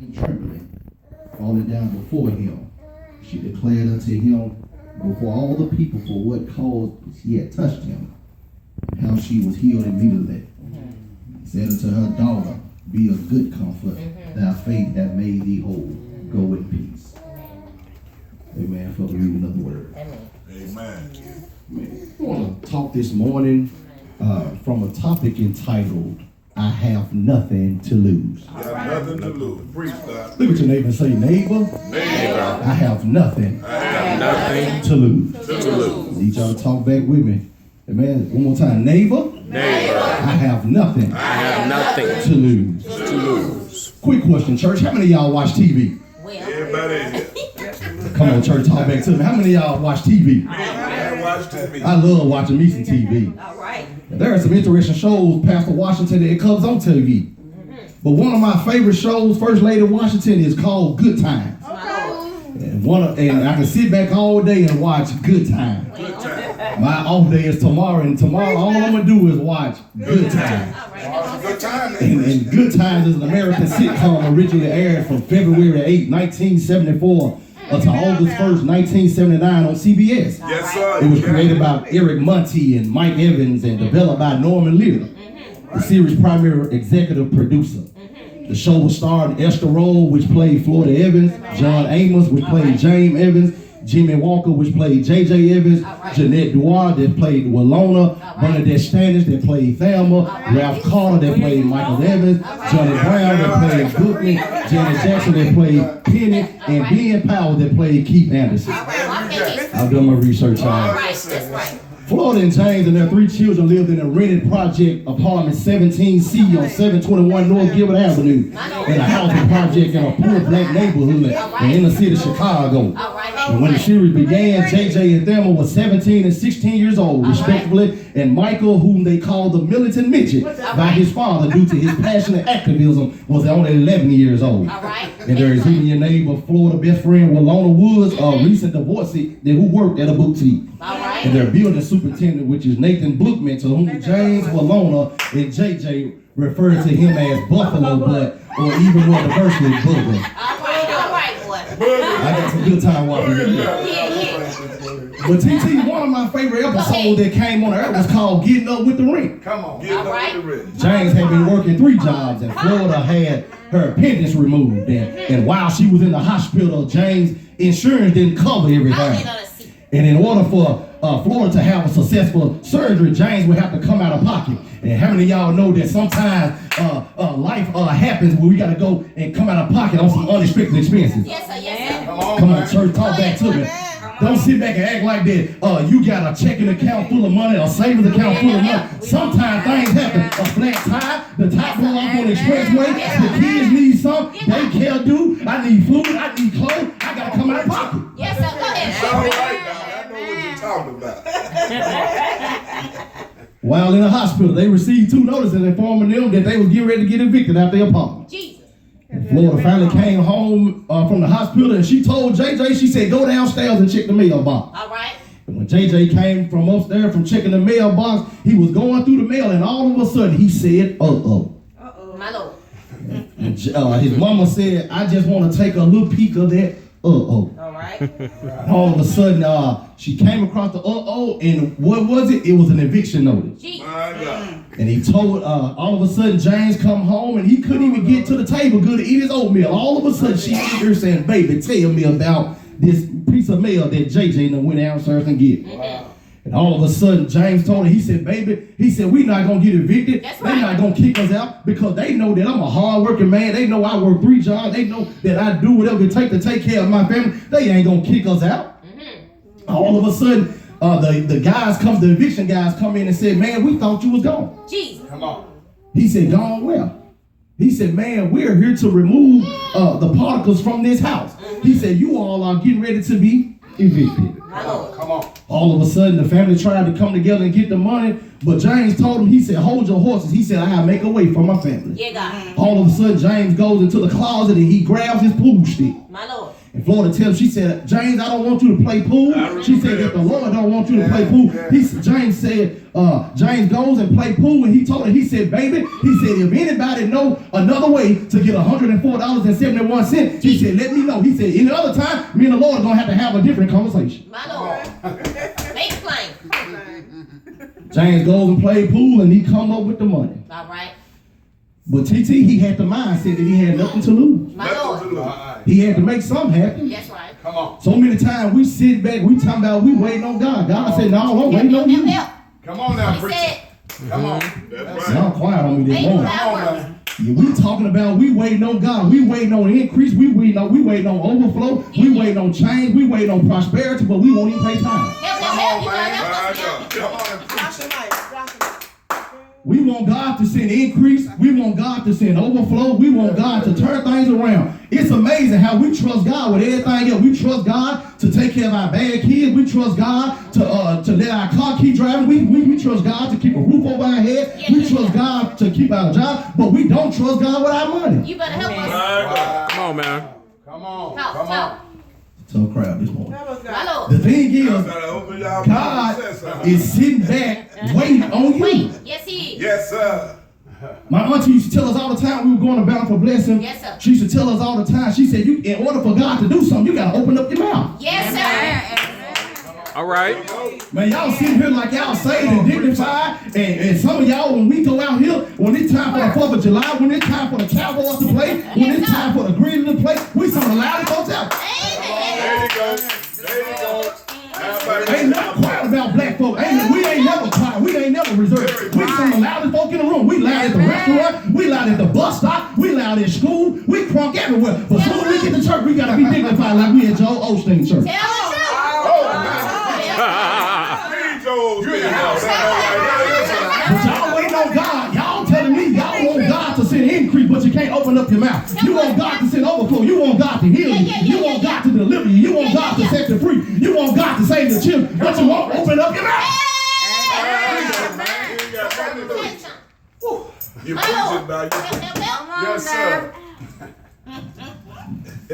and trembling, falling down before him. She declared unto him before all the people for what cause she had touched him, and how she was healed immediately. He said unto her, daughter, be of good comfort, thy faith hath made thee whole. Go in peace. Amen. For the reading of the word. Amen. I want to talk this morning from a topic entitled, I have nothing to lose. I have nothing to lose. Preach, God. Look at your neighbor and say, neighbor, I have nothing to lose. I need y'all to talk back with me. Amen. One more time. Neighbor, I have nothing to lose. Quick question, church. How many of y'all watch TV? Everybody in here. Come on, church, talk back to me. How many of y'all watch TV? I watch TV. I love watching me some TV. All right. There are some interesting shows, Pastor Washington, that comes on TV. But one of my favorite shows, First Lady Washington, is called Good Times. And I can sit back all day and watch Good Times. My off day is tomorrow, and tomorrow all I'm going to do is watch Good Times. Good time. And Good Times is an American sitcom originally aired from February 8, 1974 to August 1st, 1979 on CBS. Yes, sir. It was created by Eric Monty and Mike Evans and developed by Norman Lear, the series' primary executive producer. The show was starring Esther Roll, which played Florida Evans, John Amos, which played James Evans, Jimmy Walker, which played J.J. Evans, Jeanette Dewar, that played Walona, Bernadette Standish, that played Thelma, Ralph Carter, that played Michael Evans, Johnny Brown, that played Goodman, Janet Jackson, that played Penny, and Ben Powell, that played Keith Anderson. I've done my research on it. Florida and James and their 3 children lived in a rented project apartment 17C on 721 North Gilbert Avenue in a housing project in a poor black neighborhood in the city of Chicago. And when the series began, JJ and Thelma were 17 and 16 years old, respectively, and Michael, whom they called the militant midget by his father due to his passionate activism, was only 11 years old. And there is even your neighbor, Florida best friend, Walona Woods, a recent divorcee who worked at a boutique. And their building superintendent, which is Nathan Bookman, to whom James, Walona, and JJ refer to him as Buffalo Butt, or even more diversely, Booger. I got some good time watching it. But TT, one of my favorite episodes that came on air was called Getting Up with the Rent. Come on. Getting up with the rent. James had been working 3 jobs, and Florida had her appendix removed. And while she was in the hospital, James' insurance didn't cover everything. And in order for Florida to have a successful surgery, James would have to come out of pocket. And how many of y'all know that sometimes life happens where we got to go and come out of pocket on some unexpected expenses? Yes, sir. Yes, sir. Come on, church, talk back to me. Don't sit back and act like that. You got a checking account full of money, a savings account full of money. Sometimes things happen. A flat tire, the top blow off on the expressway, the kids need something, daycare due, I need food, I need clothes, I got to come out of pocket. Yes, sir. Go ahead. All right, now. I know what you're talking about. While in the hospital, they received 2 notices informing them that they was getting ready to get evicted out their apartment. Jesus. And Florida finally came home from the hospital, and she told JJ, she said, go downstairs and check the mailbox. All right. And when JJ came from upstairs from checking the mailbox, he was going through the mail, and all of a sudden he said, uh-oh. Uh-oh. My Lord. And, his mama said, I just want to take a little peek of that uh-oh. All right. All of a sudden, she came across the uh-oh, and what was it? It was an eviction notice. Jesus. My God. And he told, all of a sudden, James come home, and he couldn't even get to the table good to eat his oatmeal. All of a sudden, she's here saying, baby, tell me about this piece of mail that JJ went downstairs and get. Wow. And all of a sudden, James told her, he said, baby, he said, we're not going to get evicted. That's They're right. not going to kick us out because they know that I'm a hard-working man. They know I work 3 jobs. They know that I do whatever it takes to take care of my family. They ain't going to kick us out. All of a sudden, the eviction guys come in and said, man, we thought you was gone. Jesus. Come on. He said, gone where? He said, man, we're here to remove the particles from this house. He said, you all are getting ready to be evicted. My Lord. Come on. All of a sudden, the family tried to come together and get the money, but James told him, he said, hold your horses. He said, I make a way for my family. Yeah, God. All of a sudden, James goes into the closet and he grabs his pool stick. My Lord. And Florida tells him, she said, James, I don't want you to play pool. She said that the Lord don't want you to play pool. James said, James goes and play pool, and he told her, he said, baby, he said, if anybody know another way to get $104.71, he said, let me know. He said, any other time, me and the Lord are going to have a different conversation. My Lord. Make it plain. James goes and play pool, and he come up with the money. All right. But TT, he had the mindset that he had nothing to lose. My Lord. He had to make something happen. That's right. Come on. So many times we sit back, we talking about we waiting on God. God said, no, I'm waiting on you. Come on now, What he preacher. said. Come on. That's right. Y'all quiet on me this Make morning. power. Yeah, we talking about we waiting on God. We waiting on increase. We waiting on overflow. We waiting on change. We waiting on prosperity, but we won't even pay time. Help. Come You on, know, man. help us. Come on and preach. We want God to send increase. We want God to send overflow. We want God to turn things around. It's amazing how we trust God with everything else. We trust God to take care of our bad kids. We trust God to let our car keep driving. We trust God to keep a roof over our head. We trust God to keep our job, but we don't trust God with our money. You better help us. Come on, man. Come on. Talk, Come talk. on. Tough crowd this morning. My The Lord. thing is, Gotta open y'all God mouth and say something. is sitting back waiting on you. Wait. Yes, he is. Yes, sir. My auntie used to tell us all the time we were going to Bountiful Blessing. Yes, sir. She used to tell us all the time. She said, in order for God to do something, you got to open up your mouth. Yes, sir. All right. Man, y'all sitting here like y'all saved and dignified. And some of y'all, when we go out here, when it's time for the 4th of July, when it's time for the Cowboys to play, when it's time for the Grizzlies to play, we some of the loudest folks out. There Amen. you go. There you go. Now, baby. Ain't never quiet about black folk. We ain't never quiet. We ain't never reserved. We some of the loudest folk in the room. We loud at the restaurant. We loud at the bus stop. We loud at school. We crunk everywhere. But soon as we get to church, we got to be dignified like we at Joel Osteen church. Tell the truth. Please, Joel. You in the house. But y'all waiting on God. Y'all telling me y'all want God to send increase, but you can't open up your mouth. You want God to send overflow. You want God to heal you. You want God to deliver you. You want God to set you free. You want God to save the children, but you won't open up your mouth. You preaching about you. Yes, sir.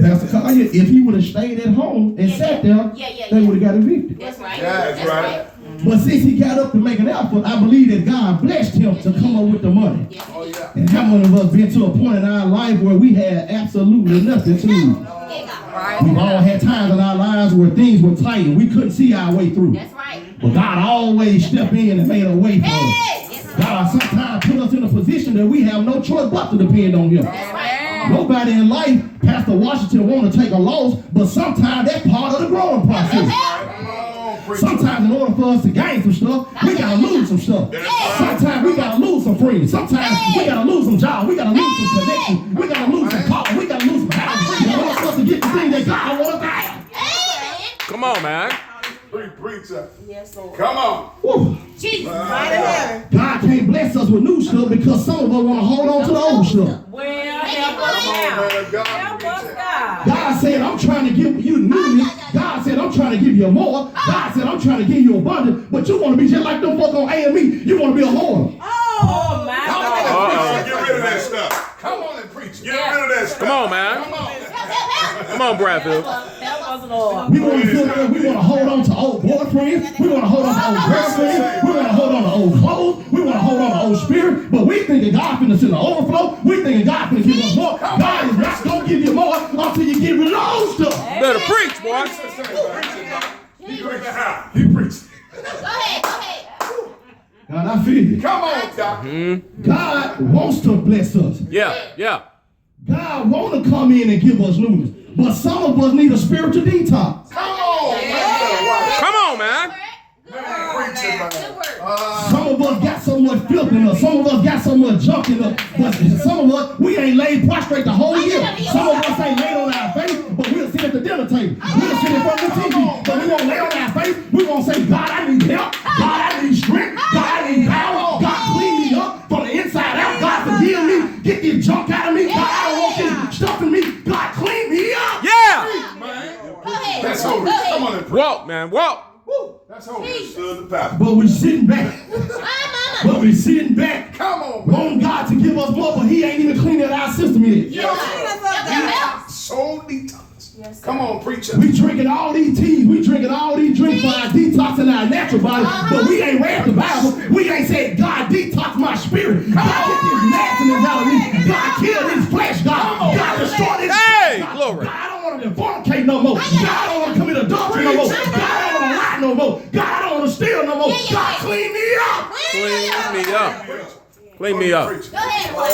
Pastor Kanye, if he would have stayed at home and sat there, they would have got evicted. That's right. That's right. But since he got up to make an effort, I believe that God blessed him to come up with the money. Oh, yeah. And how many of us been to a point in our life where we had absolutely nothing to lose? We've all had times in our lives where things were tight and we couldn't see our way through. That's right. But God always stepped in and made a way for us. Yes, sir. God sometimes put us in a position that we have no choice but to depend on him. That's right. Nobody in life, Pastor Washington, want to take a loss, but sometimes that's part of the growing process. Come on, preacher. Sometimes in order for us to gain some stuff, we gotta lose some stuff. Sometimes we gotta lose some friends. Sometimes we gotta lose some jobs. We gotta lose some connections. We gotta lose some cars. We gotta lose some houses. In order for us to get the thing that God wants us to have. Come on, man. Preacher. Yes, Lord. Come on. Woo. Jesus. God can't bless us with new stuff because some of us want to hold on to the old stuff. Well, help us Come on, now. man of God. Help us, preacher. God. God said, I'm trying to give you newness. God said, I'm trying to give you more. God said, I'm trying to give you abundance. But you want to be just like them folk on AME. You want to be a whore. Oh, my Come on, God. preacher. Get rid of that stuff. Come on and preach. Get rid of that stuff. Come on, man. Come on. Come on, Bradfield. Help us, Lord. We want to feel good. We want to hold on to old boyfriends. We want to hold on to old girlfriends. We want to hold on to old clothes. We want to hold on to old spirit. But we thinking God finna send the overflow. We thinking God finna give us more. God is not going to give you more until you get rid of old stuff. Better preach, boy. He preaching how? He preaching. Go ahead. God, I feel you. Come on, Doc. God wants to bless us. Yeah. God want to come in and give us newness. But some of us need a spiritual detox. Come on, man. Come on, man. Preaching, man. Good word. Some of us got so much filth in us. Some of us got so much junk in us. But some of us, we ain't laid prostrate the whole year. Some of us ain't laid on our face, but we'll sit at the dinner table. We'll sit in front of the TV, but we won't lay on our face. We won't say, God, I need help. God, I need strength. God, I need power. God, clean me up from the inside out. God, forgive me. Get this junk out of me. God, I don't want this stuff in me. God, clean me up. Yeah. Go ahead. That's holy. Go ahead. Come on and preach. Walk, man. Walk. That's holy. Stood the pastor. But we sitting back. But we sitting back. Come on, man. Want God to give us more, but he ain't even cleaned out our system yet. Soul detox. Come on, preacher. We drinking all these teas, we drinking all these drinks for our detoxing our natural body, but we ain't read the Bible. We ain't said, God detox my spirit. God get this nastiness out of me. God kill this flesh, God. God destroy this Hey, flesh, God. glory. God, I don't want to fornicate no more. God, I don't want to commit adultery no more. God, I don't want to lie no more. God, I don't want to steal no more. God, clean me up. Clean me up. Clean me up. Go ahead, boy.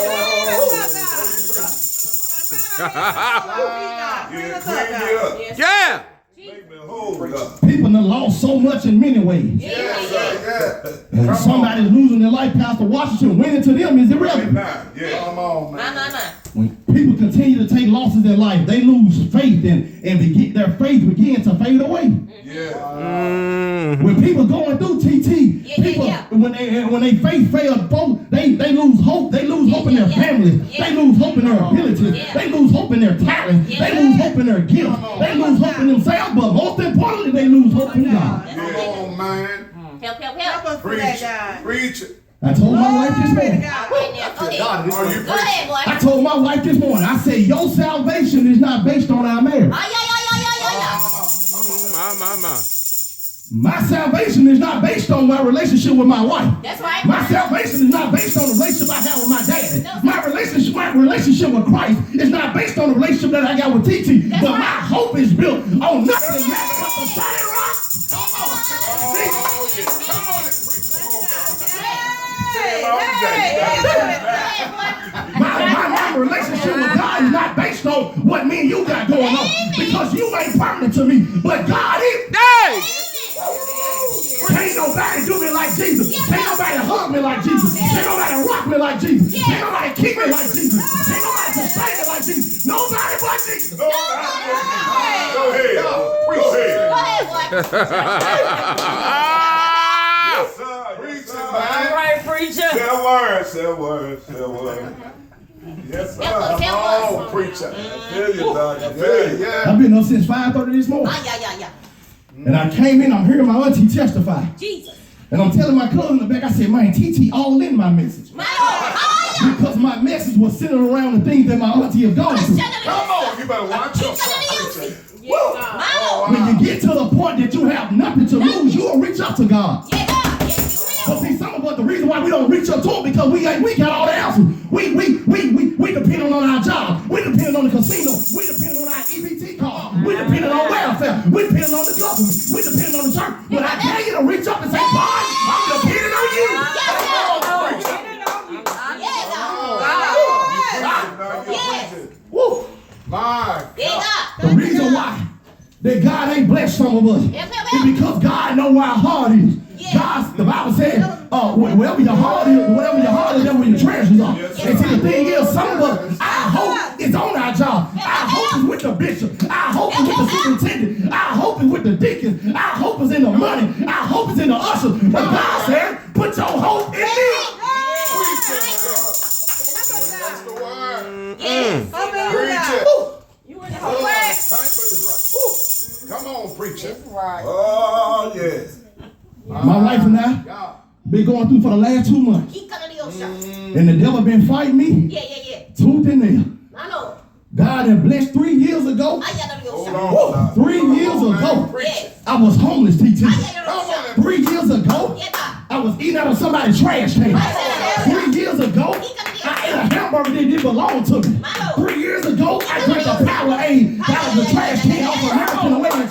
Yeah. People done lost so much in many ways. And somebody's losing their life. Pastor Washington, winning to them is irrelevant. Come on, man. When people continue to take losses in life, they lose faith and their faith begins to fade away. When people going through TT, people when they faith fail, they lose hope. They lose hope in their families. They lose hope in their abilities. They lose hope in their talent. They lose hope in their gifts. They lose hope in themselves, but most importantly, they lose hope in God. Come on, man. Help. Preach it. I told my wife this morning. Go ahead. Are you Go ahead, boy. I told my wife this morning. I said, your salvation is not based on our marriage. Yeah. My. My salvation is not based on my relationship with my wife. That's right. My salvation is not based on the relationship I have with my dad. My relationship with Christ is not based on the relationship that I got with TT. But my hope is built on nothing less but the solid rock. My relationship with God is not based on what me and you got going on. Because you ain't permanent to me, but God is. Hey. Can't nobody do me like Jesus. Can't nobody hug me like Jesus. Can't nobody rock me like Jesus. Can't nobody keep me like Jesus. Can't nobody sustain me like Jesus. Nobody but Jesus. Go ahead. Preach it, All man. right, preacher. Say a word. Yes, sir. Come on, preacher. I feel you, dog. I feel you. I've been up since 5:30 this morning. Yeah. And I came in, I'm hearing my auntie testify. Jesus. And I'm telling my cousin in the back, I said, man, TT all in my message. My Lord. Because my message was centered around the things that my auntie have gone through. Come on, you better watch yourself, preacher. When you get to the point that you have nothing to lose, you will reach up to God. But see, some of us, the reason why we don't reach up to him because we got all the answers. We depending on our job. We depending on the casino. We depending on our EBT card. We depending on welfare. We depending on the government. We depending on the church. But I dare you to reach up and say, God, I'm depending on you. Woo. My God. The reason why that God ain't blessed some of us is because God know where our heart is. God, the Bible said, wherever your heart is, that's where your treasures are. And see, the thing is, some of us, our hope is on our job. Our hope is with the bishop. Our hope is with the superintendent. Our hope is with the deacons. Our hope is in the money. Our hope is in the ushers. But God said, put your hope in me. That's the word. Preach it. You in the whole way. Come on, preacher. Oh, yes. My wife and I been going through for the last 2 months. And the devil been fighting me. Tooth and nail. I know. God had blessed 3 years ago. Hold on. 3 years ago, I was homeless, TT. 3 years ago, I was eating out of somebody's trash can. 3 years ago, I ate a hamburger that didn't belong to me. 3 years ago, I drank a Powerade out of the trash can off American away in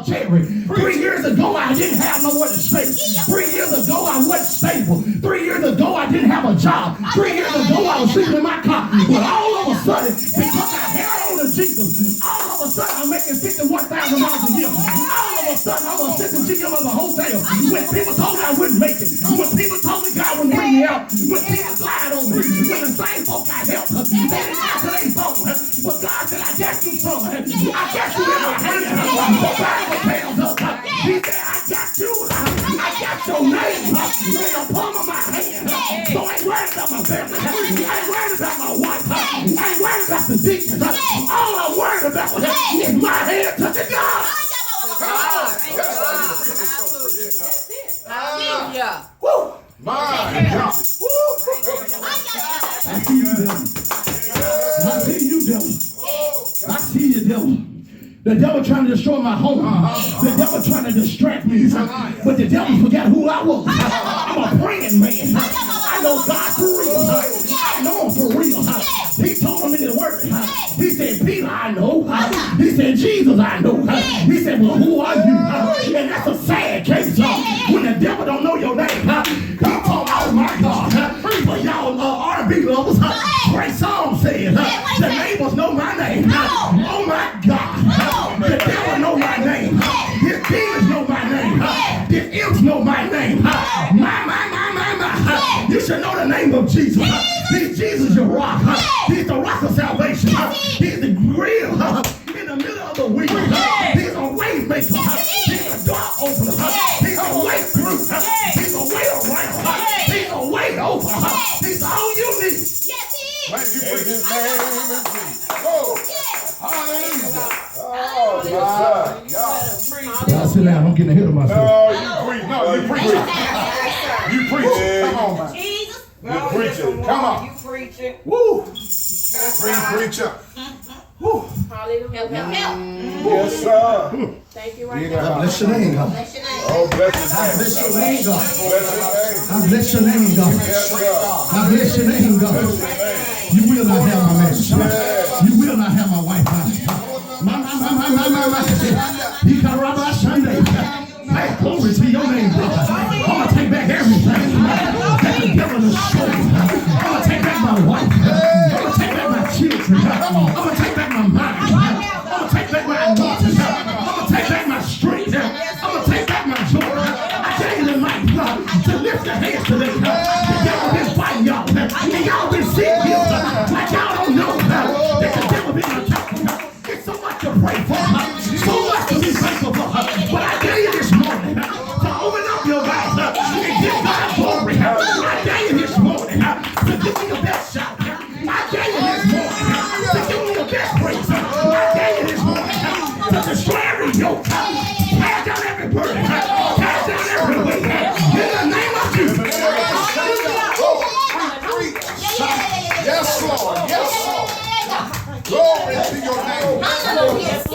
Cherry. 3 years ago, I didn't have nowhere to stay. 3 years ago, I wasn't stable. 3 years ago, I didn't have a job. 3 years ago, I was sleeping in my car. But all of a sudden, because I held on to Jesus, all of a sudden, I'm making $51,000 a year. All of a sudden, I'm assistant GM of a hotel. When people told me I wouldn't make it, when people told me God wouldn't bring me out, when people lied on me, when the same folk I helped, they didn't answer their phone. But God said, I got you, son. I got you in my hand. The Bible tells us, he said, I got you. I got your name in the palm of my hand. So I ain't worried about my family. I ain't worried about my wife. I ain't worried about the deacons. All I'm worried about is my hand touching God. Woo! My God. I see you, devil. I see you, devil. I see you, devil. The devil trying to destroy my home. The devil trying to distract me. But the devil forgot who I was. I'm a praying man. I know God for real. I know him for real. He told him in his word. He said, Peter, I know. He said, Jesus, I know. He said, well, who are you? And that's a sad case. When the devil don't know your name. He told, oh my God. But y'all R&B lovers, great song says, the neighbors know my name. Oh my God. The devil know my name. His demons know my name. His imps know my name. My. You should know the name of Jesus. He's Jesus, your rock. He's the rock of salvation. He's the grill in the middle of the wheel. He's a way maker. He's a door opener. He's a way through. He's a way around. He's a way over. He's all you need. Yes, he is. Man, you bring his name in Jesus. Oh, hallelujah. Oh, yes, sir. Y'all sit down. I'm getting ahead of myself. No, you preach. No, you preach. You preach. Come on, man. Jesus. You preaching. Come on. You preaching. Woo. Preacher. Woo. Hallelujah. Help. Yes, sir. Thank you right God bless your name, God. Bless your name. Oh, bless his God name. bless your name, God. Bless his name. God bless your name, God. Yes, sir. God bless your name, God. You will not have my man. You will not have my wife. My. He can rob our Sunday. Hey, glory to your name, brother. I'm going to take back everything. That the devil is showing. I'm going to take back my wife. I'm going to take back my children. I'm going to take back my mind. I'm going to take back my anointing. I'm going to take back my strength. I'm going to take back my joy. I tell you tonight, to lift your hands today. The devil been fighting y'all. And y'all been sitting here like y'all don't know that the devil been attacking. It's so much to pray for. So much to be thankful for. But I tell you this morning, to open up your mouth and give God glory. I tell you this morning, to give me your best shot. I tell you this morning, to give me your best praise. I tell you this morning, to destroy every yoke, tear down every burden.